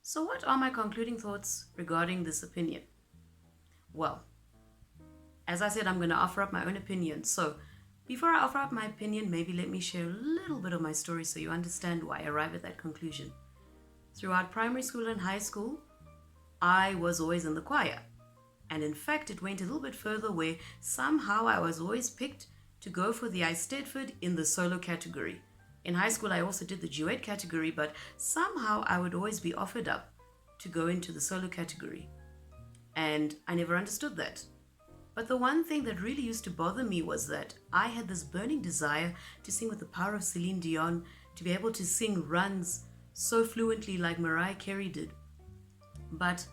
So, what are my concluding thoughts regarding this opinion? Well, as I said, I'm going to offer up my own opinion. So, before I offer up my opinion, maybe let me share a little bit of my story so you understand why I arrive at that conclusion. Throughout primary school and high school, I was always in the choir. And in fact, it went a little bit further where somehow I was always picked to go for the Eisteddfod in the solo category. In high school, I also did the duet category, but somehow I would always be offered up to go into the solo category. And I never understood that. But the one thing that really used to bother me was that I had this burning desire to sing with the power of Celine Dion, to be able to sing runs so fluently like Mariah Carey did. But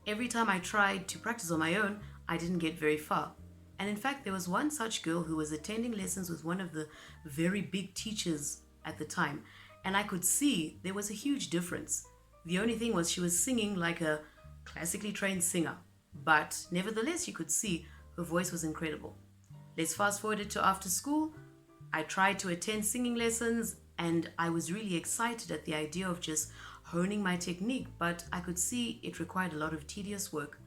every time I tried to practice on my own, I didn't get very far. And in fact, there was one such girl who was attending lessons with one of the very big teachers at the time, and I could see there was a huge difference. The only thing was she was singing like a classically trained singer, but nevertheless, you could see her voice was incredible. Let's fast forward it to after school. I tried to attend singing lessons, and I was really excited at the idea of just honing my technique, but I could see it required a lot of tedious work.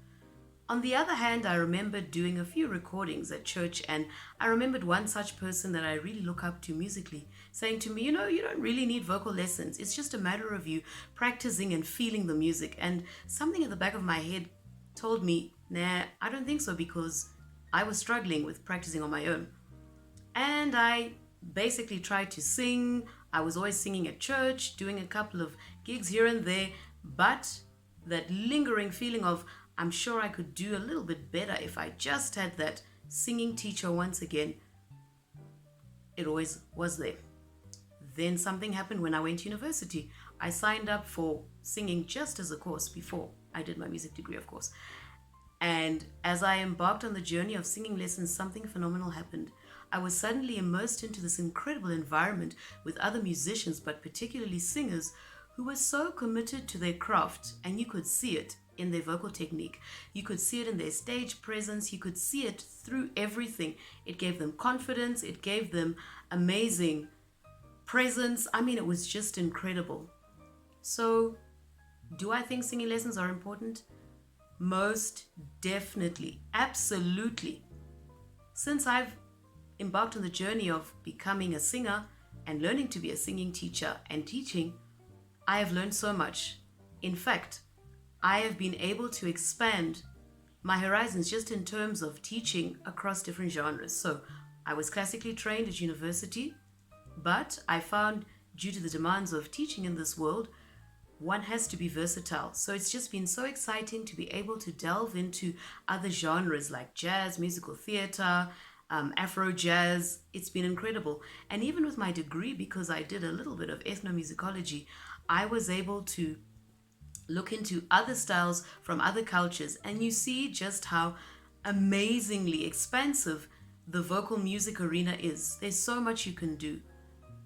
On the other hand, I remembered doing a few recordings at church, and I remembered one such person that I really look up to musically saying to me, you don't really need vocal lessons. It's just a matter of you practicing and feeling the music. And something at the back of my head told me, nah, I don't think so, because I was struggling with practicing on my own. And I basically tried to sing. I was always singing at church, doing a couple of gigs here and there, but that lingering feeling of, I'm sure I could do a little bit better if I just had that singing teacher once again. It always was there. Then something happened when I went to university. I signed up for singing just as a course before I did my music degree, of course. And as I embarked on the journey of singing lessons, something phenomenal happened. I was suddenly immersed into this incredible environment with other musicians, but particularly singers, who were so committed to their craft, and you could see it in their vocal technique. You could see it in their stage presence. You could see it through everything. It gave them confidence. It gave them amazing presence. I mean, it was just incredible. So, do I think singing lessons are important? Most definitely. Absolutely. Since I've embarked on the journey of becoming a singer and learning to be a singing teacher and teaching, I have learned so much. In fact, I have been able to expand my horizons just in terms of teaching across different genres. So I was classically trained at university, but I found due to the demands of teaching in this world, one has to be versatile. So it's just been so exciting to be able to delve into other genres like jazz, musical theater, Afro jazz. It's been incredible. And even with my degree, because I did a little bit of ethnomusicology, I was able to look into other styles from other cultures, and you see just how amazingly expansive the vocal music arena is. There's so much you can do.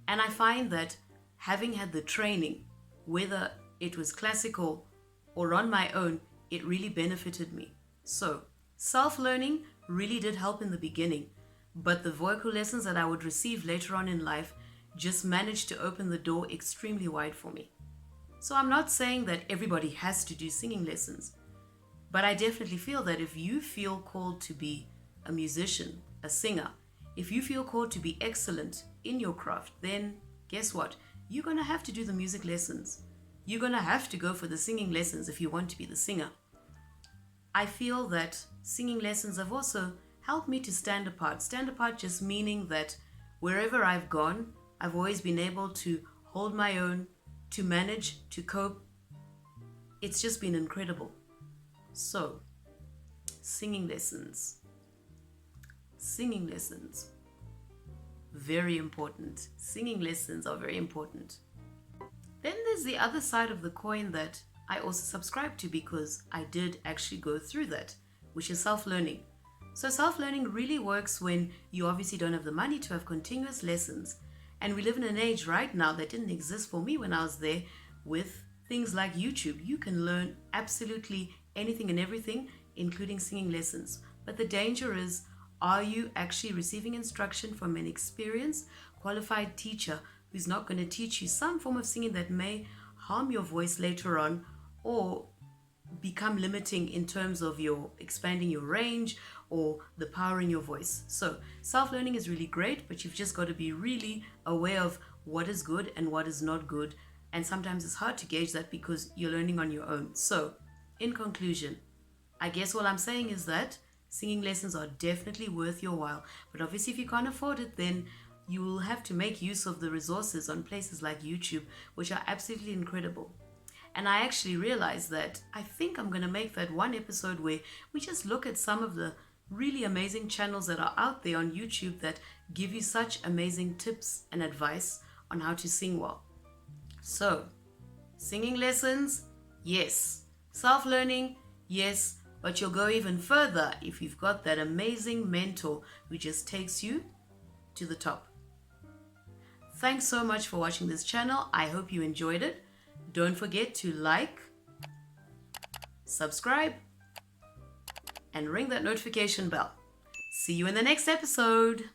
And I find that having had the training, whether it was classical or on my own, it really benefited me. So, self-learning really did help in the beginning, but the vocal lessons that I would receive later on in life just managed to open the door extremely wide for me. So I'm not saying that everybody has to do singing lessons, but I definitely feel that if you feel called to be a musician, a singer, if you feel called to be excellent in your craft, then guess what? You're going to have to do the music lessons. You're going to have to go for the singing lessons if you want to be the singer. I feel that singing lessons have also helped me to stand apart. Stand apart just meaning that wherever I've gone, I've always been able to hold my own, to manage, to cope. It's just been incredible. So, singing lessons. Singing lessons. Very important. Singing lessons are very important. Then there's the other side of the coin that I also subscribe to, because I did actually go through that, which is self-learning. So self-learning really works when you obviously don't have the money to have continuous lessons. And we live in an age right now that didn't exist for me when I was there, with things like YouTube. You can learn absolutely anything and everything, including singing lessons. But the danger is, are you actually receiving instruction from an experienced, qualified teacher who's not going to teach you some form of singing that may harm your voice later on or become limiting in terms of your expanding your range or the power in your voice. So self-learning is really great, but you've just got to be really aware of what is good and what is not good. And sometimes it's hard to gauge that because you're learning on your own. So in conclusion, I guess what I'm saying is that singing lessons are definitely worth your while. But obviously if you can't afford it, then you will have to make use of the resources on places like YouTube, which are absolutely incredible. And I actually realized that I think I'm going to make that one episode where we just look at some of the really amazing channels that are out there on YouTube that give you such amazing tips and advice on how to sing well. So, singing lessons, yes. Self-learning, yes. But you'll go even further if you've got that amazing mentor who just takes you to the top. Thanks so much for watching this channel. I hope you enjoyed it. Don't forget to like, subscribe, and ring that notification bell. See you in the next episode.